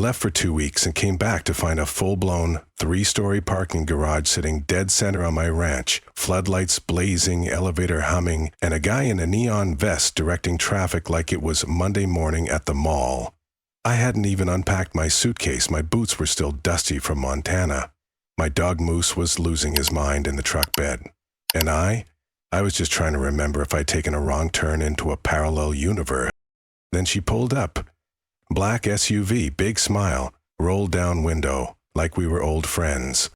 left for 2 weeks and came back to find a full-blown 3-story parking garage sitting dead center on my ranch, floodlights blazing, elevator humming, and a guy in a neon vest directing traffic like it was Monday morning at the mall. I hadn't even unpacked my suitcase. My boots were still dusty from Montana. My dog Moose was losing his mind in the truck bed. And I was just trying to remember if I'd taken a wrong turn into a parallel universe. Then she pulled up. Black SUV, big smile, rolled down window, like we were old friends.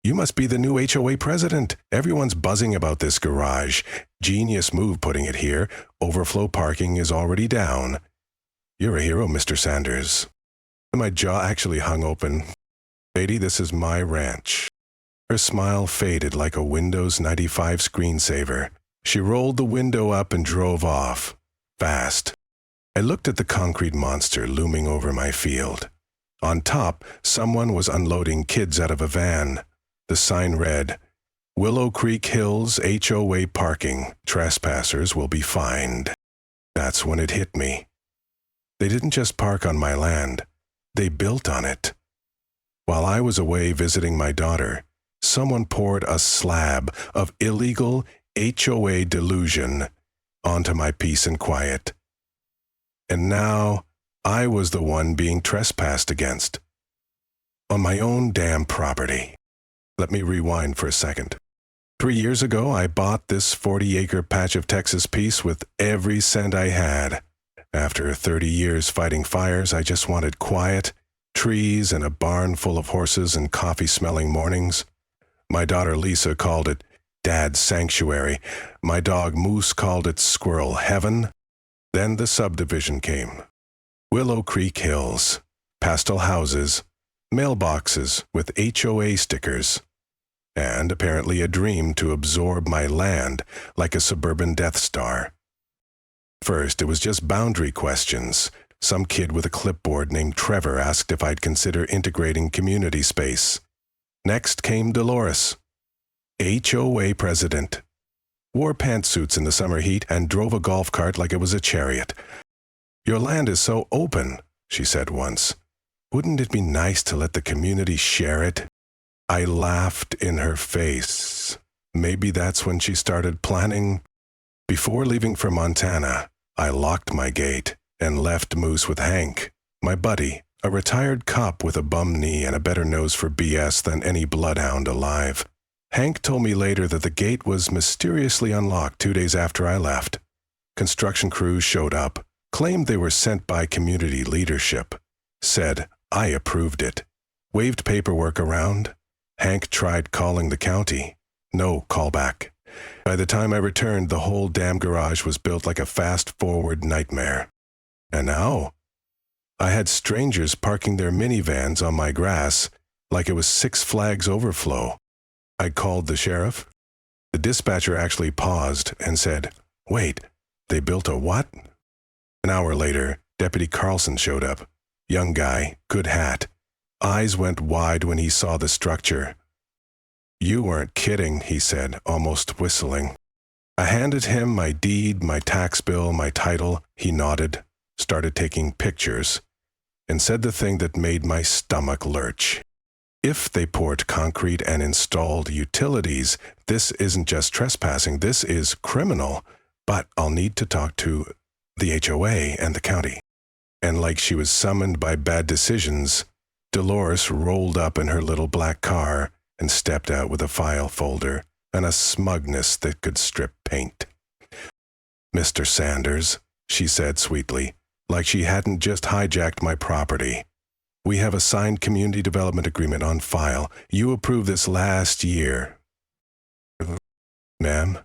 "You must be the new HOA president. Everyone's buzzing about this garage. Genius move putting it here. Overflow parking is already down. You're a hero, Mr. Sanders." My jaw actually hung open. "Lady, this is my ranch." Her smile faded like a Windows 95 screensaver. She rolled the window up and drove off, fast. I looked at the concrete monster looming over my field. On top, someone was unloading kids out of a van. The sign read, "Willow Creek Hills HOA Parking. Trespassers will be fined." That's when it hit me. They didn't just park on my land. They built on it. While I was away visiting my daughter, someone poured a slab of illegal HOA delusion onto my peace and quiet. And now, I was the one being trespassed against. On my own damn property. Let me rewind for a second. 3 years ago, I bought this 40-acre patch of Texas peace with every cent I had. After 30 years fighting fires, I just wanted quiet, trees, and a barn full of horses and coffee-smelling mornings. My daughter Lisa called it Dad's Sanctuary. My dog Moose called it Squirrel Heaven. Then the subdivision came. Willow Creek Hills, pastel houses, mailboxes with HOA stickers, and apparently a dream to absorb my land like a suburban Death Star. First, it was just boundary questions. Some kid with a clipboard named Trevor asked if I'd consider integrating community space. Next came Dolores, HOA president. Wore pantsuits in the summer heat and drove a golf cart like it was a chariot. "Your land is so open," she said once. "Wouldn't it be nice to let the community share it?" I laughed in her face. Maybe that's when she started planning. Before leaving for Montana, I locked my gate and left Moose with Hank, my buddy, a retired cop with a bum knee and a better nose for BS than any bloodhound alive. Hank told me later that the gate was mysteriously unlocked 2 days after I left. Construction crews showed up, claimed they were sent by community leadership, said I approved it, waved paperwork around. Hank tried calling the county. No callback. By the time I returned, the whole damn garage was built like a fast-forward nightmare. And now, I had strangers parking their minivans on my grass like it was Six Flags overflow. I called the sheriff. The dispatcher actually paused and said, "Wait, they built a what?" An hour later, Deputy Carlson showed up. Young guy, good hat. Eyes went wide when he saw the structure. "You weren't kidding," he said, almost whistling. I handed him my deed, my tax bill, my title. He nodded, started taking pictures, and said the thing that made my stomach lurch. If they poured concrete and installed utilities, this isn't just trespassing, this is criminal. But I'll need to talk to the HOA and the county. And like she was summoned by bad decisions, Dolores rolled up in her little black car and stepped out with a file folder and a smugness that could strip paint. "Mr. Sanders," she said sweetly, like she hadn't just hijacked my property. "We have a signed community development agreement on file. You approved this last year." "Ma'am,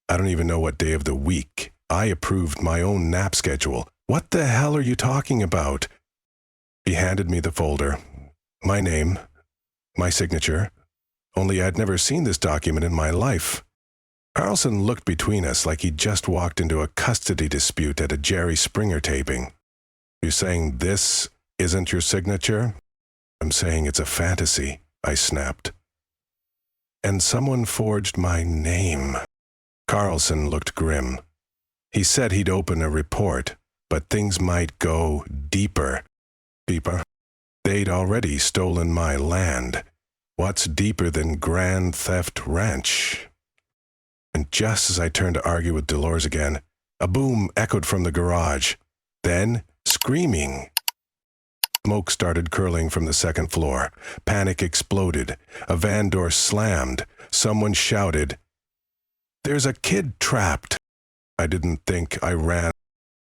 I don't even know what day of the week. I approved my own nap schedule. What the hell are you talking about?" He handed me the folder. My name, my signature. Only I'd never seen this document in my life. Carlson looked between us like he'd just walked into a custody dispute at a Jerry Springer taping. "You're saying this isn't your signature?" "I'm saying it's a fantasy," I snapped. "And someone forged my name." Carlson looked grim. He said he'd open a report, but things might go deeper. Deeper? They'd already stolen my land. What's deeper than Grand Theft Ranch? And just as I turned to argue with Dolores again, a boom echoed from the garage. Then, screaming. Smoke started curling from the second floor. Panic exploded. A van door slammed. Someone shouted, "There's a kid trapped!" I didn't think. I ran.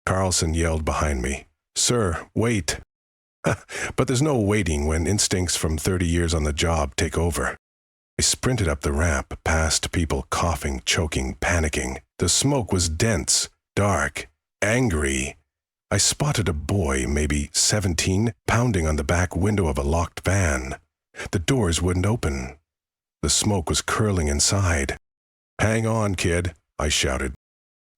Carlson yelled behind me, "Sir, wait." But there's no waiting when instincts from 30 years on the job take over. I sprinted up the ramp, past people coughing, choking, panicking. The smoke was dense, dark, angry. I spotted a boy, maybe 17, pounding on the back window of a locked van. The doors wouldn't open. The smoke was curling inside. "Hang on, kid," I shouted.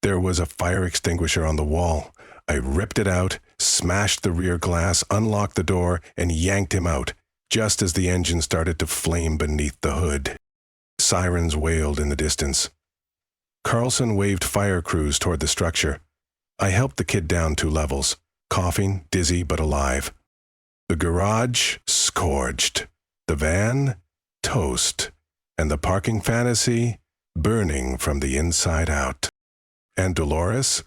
There was a fire extinguisher on the wall. I ripped it out, smashed the rear glass, unlocked the door, and yanked him out, just as the engine started to flame beneath the hood. Sirens wailed in the distance. Carlson waved fire crews toward the structure. I helped the kid down 2 levels, coughing, dizzy but alive. The garage, scorched. The van, toast. And the parking fantasy, burning from the inside out. And Dolores?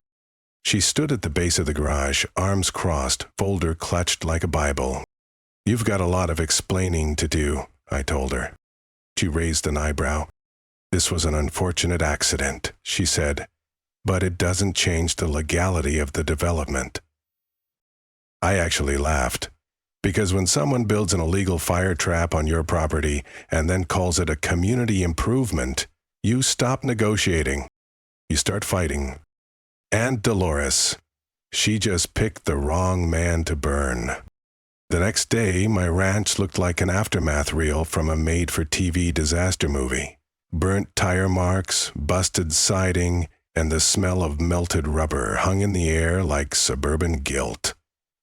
She stood at the base of the garage, arms crossed, folder clutched like a Bible. "You've got a lot of explaining to do," I told her. She raised an eyebrow. "This was an unfortunate accident," she said, "but it doesn't change the legality of the development." I actually laughed, because when someone builds an illegal fire trap on your property and then calls it a community improvement, you stop negotiating. You start fighting. And Dolores, she just picked the wrong man to burn. The next day, my ranch looked like an aftermath reel from a made-for-TV disaster movie. Burnt tire marks, busted siding, and the smell of melted rubber hung in the air like suburban guilt.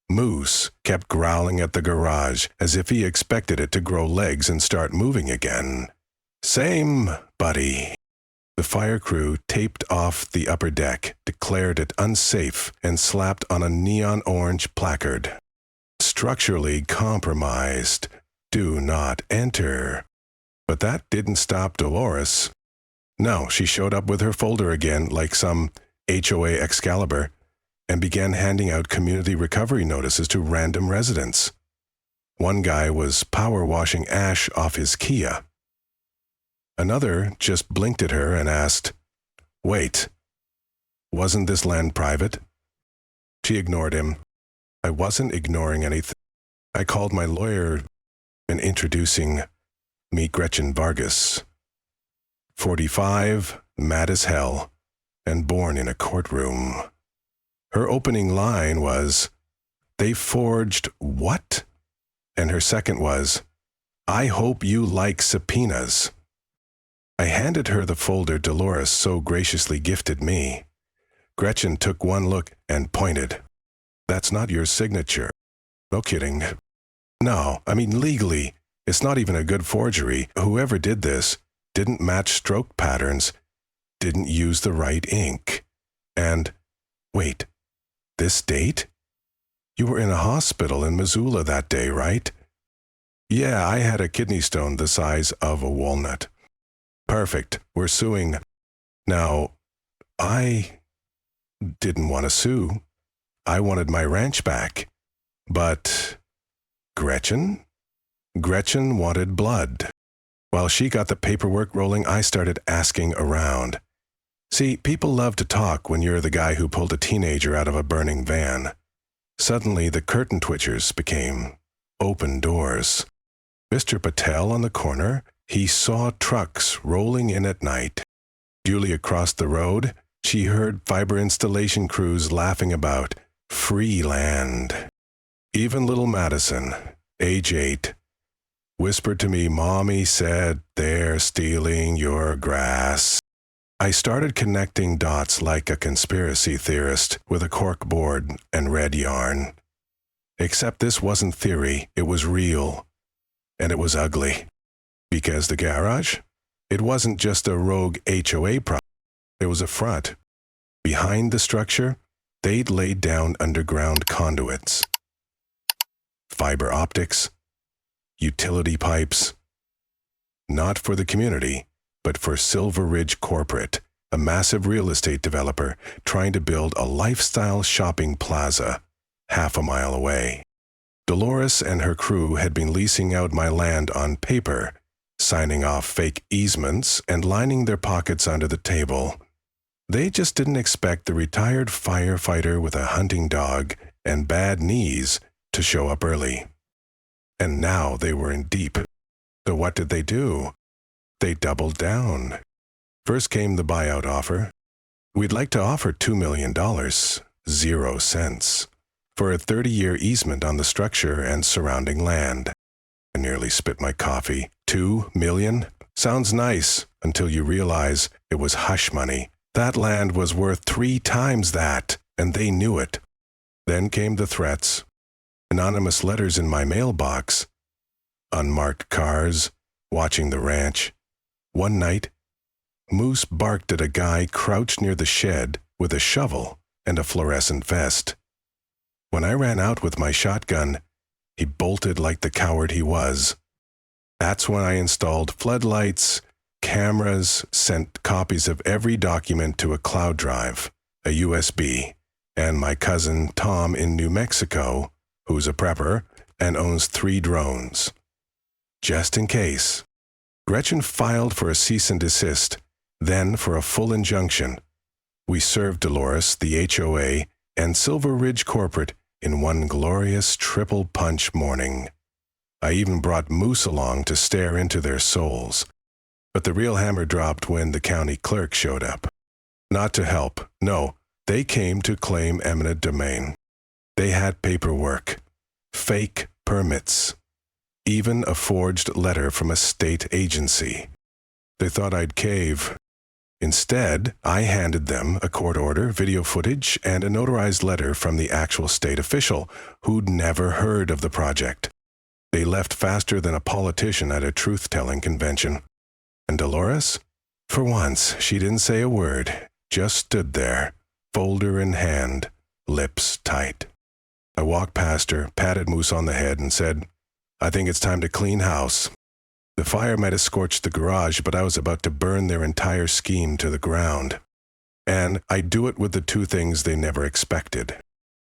Moose kept growling at the garage as if he expected it to grow legs and start moving again. "Same, buddy." The fire crew taped off the upper deck, declared it unsafe, and slapped on a neon orange placard. "Structurally compromised. Do not enter." But that didn't stop Dolores. No, she showed up with her folder again like some HOA Excalibur and began handing out community recovery notices to random residents. One guy was power washing ash off his Kia. Another just blinked at her and asked, "Wait, wasn't this land private?" She ignored him. I wasn't ignoring anything. I called my lawyer and introducing me Gretchen Vargas. 45, mad as hell, and born in a courtroom. Her opening line was, "They forged what?" And her second was, "I hope you like subpoenas." I handed her the folder Dolores so graciously gifted me. Gretchen took one look and pointed. "That's not your signature." "No kidding." "No, I mean legally, it's not even a good forgery. Whoever did this didn't match stroke patterns, didn't use the right ink. And, wait, this date? You were in a hospital in Missoula that day, right?" "Yeah, I had a kidney stone the size of a walnut." "Perfect, we're suing." Now, I didn't want to sue. I wanted my ranch back. But Gretchen? Gretchen wanted blood. While she got the paperwork rolling, I started asking around. See, people love to talk when you're the guy who pulled a teenager out of a burning van. Suddenly, the curtain twitchers became open doors. Mr. Patel on the corner, he saw trucks rolling in at night. Julie across the road, she heard fiber installation crews laughing about free land. Even little Madison, age 8, whispered to me, "Mommy said they're stealing your grass." I started connecting dots like a conspiracy theorist with a cork board and red yarn. Except this wasn't theory, it was real. And it was ugly. Because the garage? It wasn't just a rogue HOA problem. It was a front. Behind the structure, they'd laid down underground conduits. fiber optics, utility pipes. Not for the community, but for Silver Ridge Corporate, a massive real estate developer trying to build a lifestyle shopping plaza half a mile away. Dolores and her crew had been leasing out my land on paper, signing off fake easements and lining their pockets under the table. They just didn't expect the retired firefighter with a hunting dog and bad knees to show up early. And now they were in deep. So what did they do? They doubled down. First came the buyout offer. We'd like to offer $2 million, 0 cents, for a 30-year easement on the structure and surrounding land. I nearly spit my coffee. $2 million? Sounds nice until you realize it was hush money. That land was worth 3 times that, and they knew it. Then came the threats. Anonymous letters in my mailbox. Unmarked cars, watching the ranch. One night, Moose barked at a guy crouched near the shed with a shovel and a fluorescent vest. When I ran out with my shotgun, he bolted like the coward he was. That's when I installed floodlights, cameras, sent copies of every document to a cloud drive, a USB, and my cousin Tom in New Mexico, who's a prepper and owns 3 drones. Just in case. Gretchen filed for a cease and desist, then for a full injunction. We served Dolores, the HOA, and Silver Ridge Corporate in one glorious triple punch morning. I even brought Moose along to stare into their souls. But the real hammer dropped when the county clerk showed up. Not to help, no, they came to claim eminent domain. They had paperwork, fake permits, even a forged letter from a state agency. They thought I'd cave. Instead, I handed them a court order, video footage, and a notarized letter from the actual state official who'd never heard of the project. They left faster than a politician at a truth-telling convention. And Dolores? For once, she didn't say a word, just stood there, folder in hand, lips tight. I walked past her, patted Moose on the head, and said, "I think it's time to clean house." The fire might have scorched the garage, but I was about to burn their entire scheme to the ground. And I'd do it with the 2 things they never expected: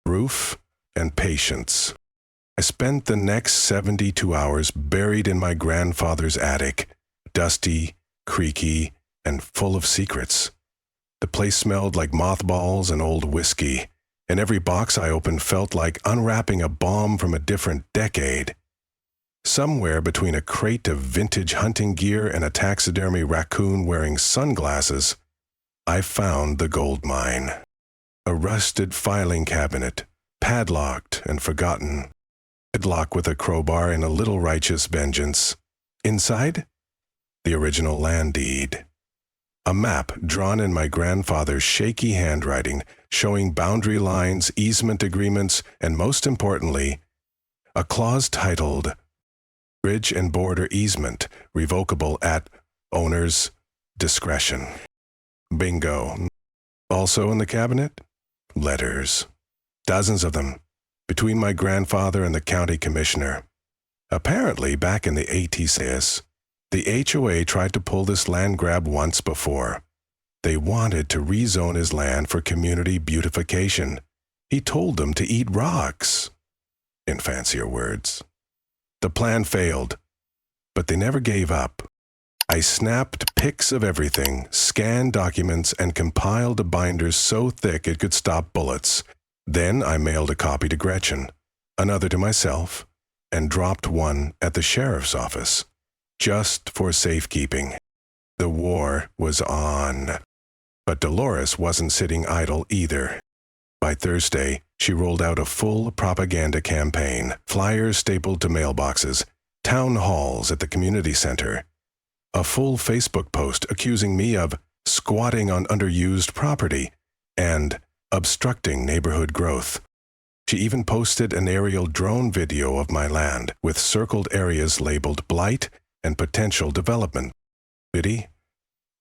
proof and patience. I spent the next 72 hours buried in my grandfather's attic, dusty, creaky, and full of secrets. The place smelled like mothballs and old whiskey, and every box I opened felt like unwrapping a bomb from a different decade. Somewhere between a crate of vintage hunting gear and a taxidermy raccoon wearing sunglasses, I found the gold mine. A rusted filing cabinet, padlocked and forgotten. Padlocked with a crowbar in a little righteous vengeance. Inside, the original land deed. A map drawn in my grandfather's shaky handwriting, showing boundary lines, easement agreements, and most importantly, a clause titled, "Bridge and border easement, revocable at owner's discretion." Bingo. Also in the cabinet, letters. Dozens of them, between my grandfather and the county commissioner. Apparently, back in the 80s, the HOA tried to pull this land grab once before. They wanted to rezone his land for community beautification. He told them to eat rocks, in fancier words. The plan failed, but they never gave up. I snapped pics of everything, scanned documents, and compiled a binder so thick it could stop bullets. Then I mailed a copy to Gretchen, another to myself, and dropped one at the sheriff's office, just for safekeeping. The war was on. But Dolores wasn't sitting idle either. By Thursday, she rolled out a full propaganda campaign, flyers stapled to mailboxes, town halls at the community center, a full Facebook post accusing me of squatting on underused property and obstructing neighborhood growth. She even posted an aerial drone video of my land with circled areas labeled blight and potential development. Biddy,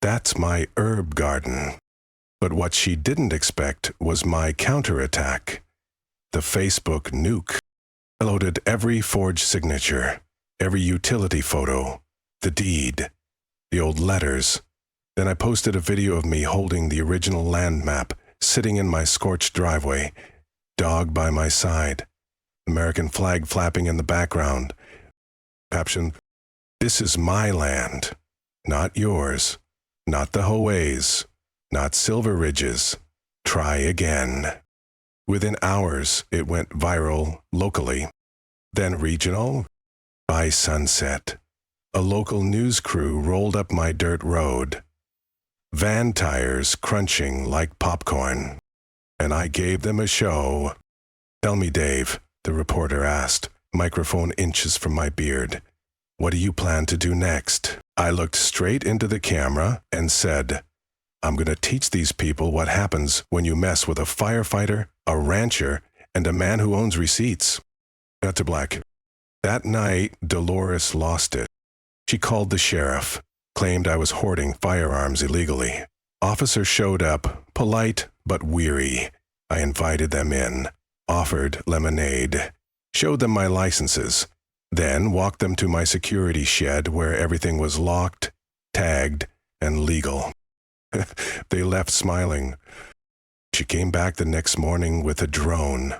that's my herb garden. But what she didn't expect was my counterattack, the Facebook nuke. I loaded every forged signature, every utility photo, the deed, the old letters. Then I posted a video of me holding the original land map, sitting in my scorched driveway, dog by my side, American flag flapping in the background. Caption, "This is my land, not yours, not the HOA's, not Silver Ridge's. Try again." Within hours, it went viral locally, then regional. By sunset, a local news crew rolled up my dirt road, van tires crunching like popcorn, and I gave them a show. "Tell me, Dave," the reporter asked, microphone inches from my beard, "what do you plan to do next?" I looked straight into the camera and said, "I'm going to teach these people what happens when you mess with a firefighter, a rancher, and a man who owns receipts." Cut to black. That night, Dolores lost it. She called the sheriff, claimed I was hoarding firearms illegally. Officer showed up, polite but weary. I invited them in, offered lemonade, showed them my licenses, then walked them to my security shed where everything was locked, tagged, and legal. They left smiling. She came back the next morning with a drone,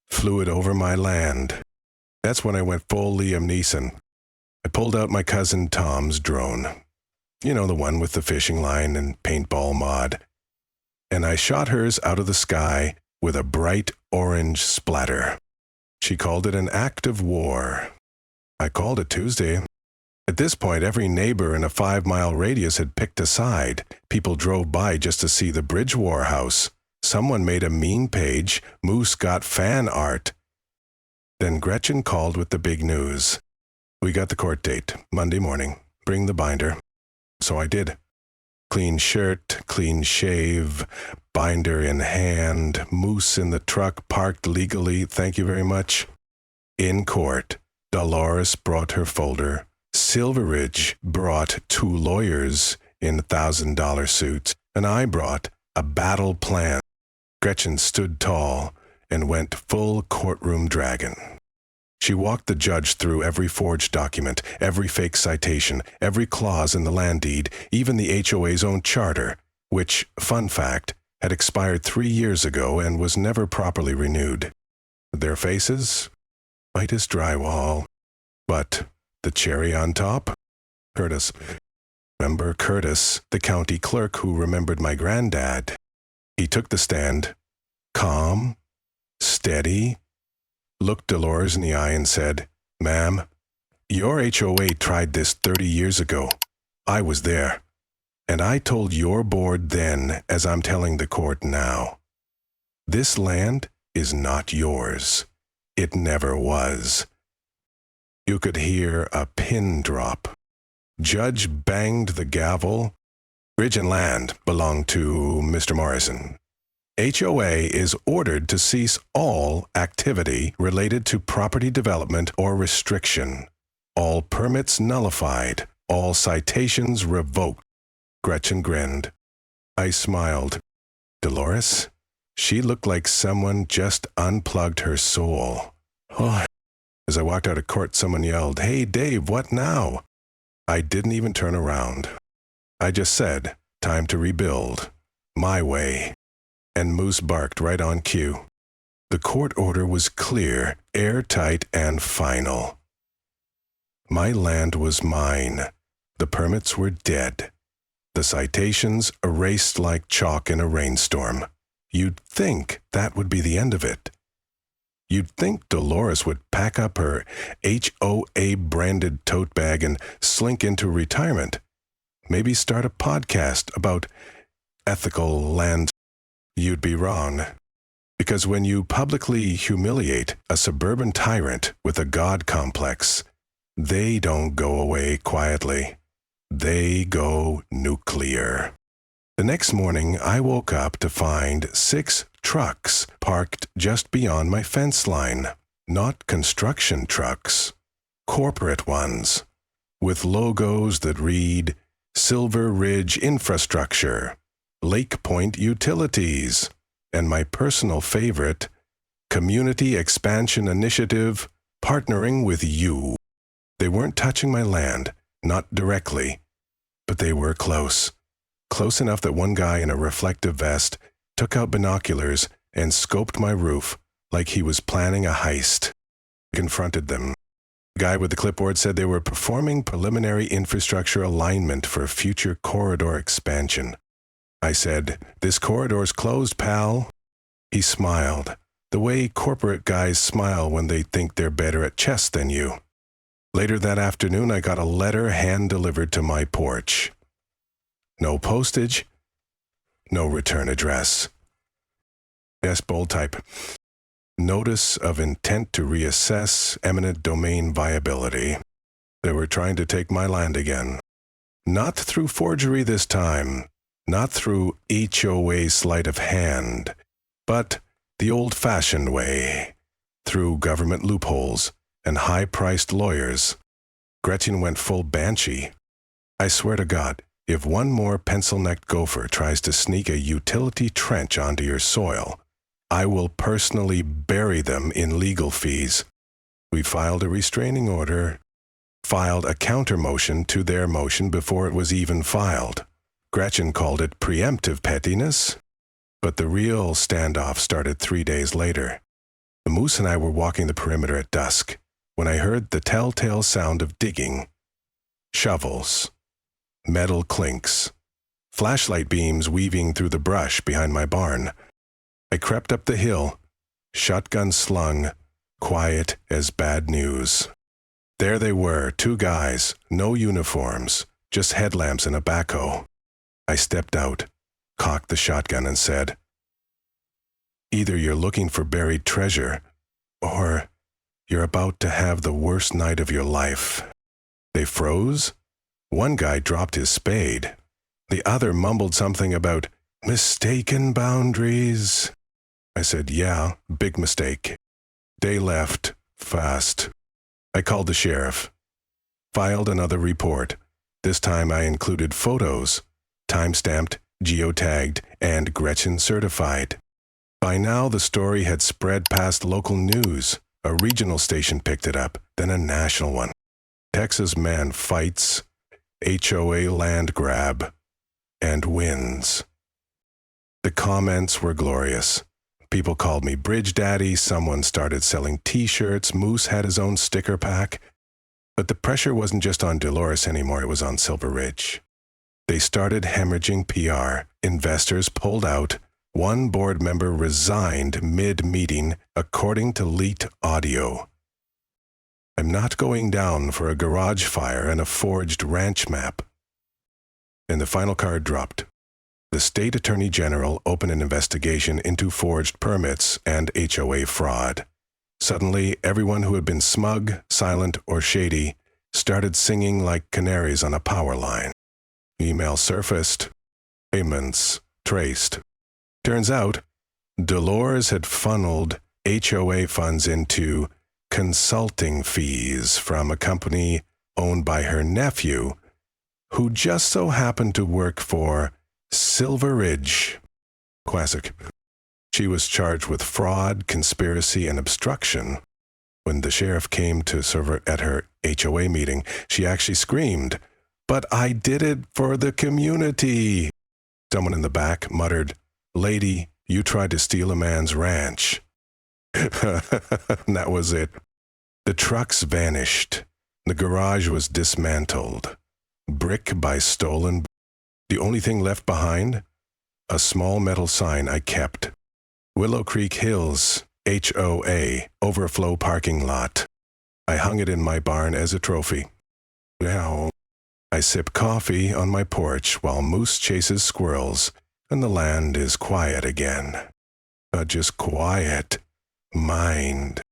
flew it over my land. That's when I went full Liam Neeson. I pulled out my cousin Tom's drone. You know, the one with the fishing line and paintball mod. And I shot hers out of the sky with a bright orange splatter. She called it an act of war. I called it Tuesday. At this point, every neighbor in a 5-mile radius had picked a side. People drove by just to see the Bridge War house. Someone made a meme page. Moose got fan art. Then Gretchen called with the big news. "We got the court date, Monday morning. Bring the binder." So I did. Clean shirt, clean shave, binder in hand, Moose in the truck parked legally, thank you very much. In court, Dolores brought her folder. Silver Ridge brought 2 lawyers in $1,000 suits, and I brought a battle plan. Gretchen stood tall and went full courtroom dragon. She walked the judge through every forged document, every fake citation, every clause in the land deed, even the HOA's own charter, which, fun fact, had expired 3 years ago and was never properly renewed. Their faces? White as drywall. But the cherry on top? Curtis. Remember Curtis, the county clerk who remembered my granddad? He took the stand, calm, steady, looked Dolores in the eye and said, "Ma'am, your HOA tried this 30 years ago. I was there. And I told your board then, as I'm telling the court now, this land is not yours. It never was." You could hear a pin drop. Judge banged the gavel. "Bridge and land belong to Mr. Morrison. HOA is ordered to cease all activity related to property development or restriction. All permits nullified. All citations revoked." Gretchen grinned. I smiled. Dolores? She looked like someone just unplugged her soul. Oh. As I walked out of court, someone yelled, "Hey, Dave, what now?" I didn't even turn around. I just said, "Time to rebuild. My way." And Moose barked right on cue. The court order was clear, airtight, and final. My land was mine. The permits were dead. The citations erased like chalk in a rainstorm. You'd think that would be the end of it. You'd think Dolores would pack up her HOA-branded tote bag and slink into retirement. Maybe start a podcast about ethical land. You'd be wrong. Because when you publicly humiliate a suburban tyrant with a God complex, they don't go away quietly. They go nuclear. The next morning, I woke up to find 6 trucks parked just beyond my fence line. Not construction trucks, corporate ones, with logos that read Silver Ridge Infrastructure, Lake Point Utilities, and my personal favorite, Community Expansion Initiative, partnering with you. They weren't touching my land, not directly, but they were close. Close enough that one guy in a reflective vest took out binoculars and scoped my roof like he was planning a heist. I confronted them. The guy with the clipboard said they were performing preliminary infrastructure alignment for future corridor expansion. I said, "This corridor's closed, pal." He smiled, the way corporate guys smile when they think they're better at chess than you. Later that afternoon, I got a letter hand-delivered to my porch. No postage, no return address. Yes, bold type. Notice of intent to reassess eminent domain viability. They were trying to take my land again. Not through forgery this time, not through HOA sleight of hand, but the old-fashioned way, through government loopholes and high-priced lawyers. Gretchen went full banshee. I swear to God, if one more pencil-necked gopher tries to sneak a utility trench onto your soil, I will personally bury them in legal fees. We filed a restraining order, filed a counter-motion to their motion before it was even filed. Gretchen called it preemptive pettiness, but the real standoff started 3 days later. The moose and I were walking the perimeter at dusk when I heard the telltale sound of digging. Shovels, metal clinks, flashlight beams weaving through the brush behind my barn. I crept up the hill, shotgun slung, quiet as bad news. There they were, 2 guys, no uniforms, just headlamps and a backhoe. I stepped out, cocked the shotgun and said, "Either you're looking for buried treasure, or you're about to have the worst night of your life." They froze. One guy dropped his spade. The other mumbled something about mistaken boundaries. I said, "Yeah, big mistake." They left, fast. I called the sheriff. Filed another report. This time I included photos, time-stamped, geotagged, and Gretchen certified. By now the story had spread past local news. A regional station picked it up, then a national one. Texas man fights, HOA land grab, and wins. The comments were glorious. People called me Bridge Daddy, someone started selling t-shirts, Moose had his own sticker pack. But the pressure wasn't just on Dolores anymore, it was on Silver Ridge. They started hemorrhaging PR. Investors pulled out. One board member resigned mid-meeting, according to leaked audio. I'm not going down for a garage fire and a forged ranch map. And the final card dropped. The state attorney general opened an investigation into forged permits and HOA fraud. Suddenly, everyone who had been smug, silent, or shady started singing like canaries on a power line. Email surfaced. Payments traced. Turns out, Dolores had funneled HOA funds into consulting fees from a company owned by her nephew, who just so happened to work for Silver Ridge. Classic. She was charged with fraud, conspiracy, and obstruction. When the sheriff came to serve her at her HOA meeting, she actually screamed, "But I did it for the community." Someone in the back muttered, "Lady, you tried to steal a man's ranch." And that was it. The trucks vanished. The garage was dismantled. Brick by stolen. The only thing left behind? A small metal sign I kept. Willow Creek Hills, HOA, overflow parking lot. I hung it in my barn as a trophy. Now, I sip coffee on my porch while Moose chases squirrels, and the land is quiet again. Just quiet. Mind.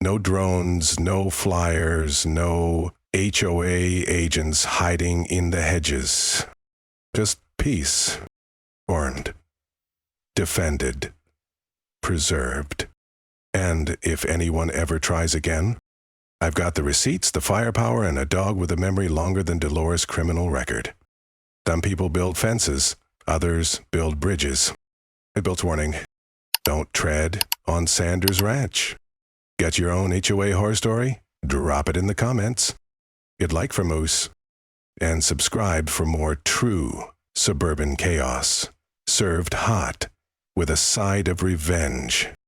No drones, no flyers, no HOA agents hiding in the hedges. Just peace. Warned. Defended. Preserved. And if anyone ever tries again, I've got the receipts, the firepower, and a dog with a memory longer than Dolores' criminal record. Some people build fences, others build bridges. It built warning. Don't tread on Sanders Ranch. Got your own HOA horror story? Drop it in the comments. Hit like for Moose. And subscribe for more true suburban chaos. Served hot with a side of revenge.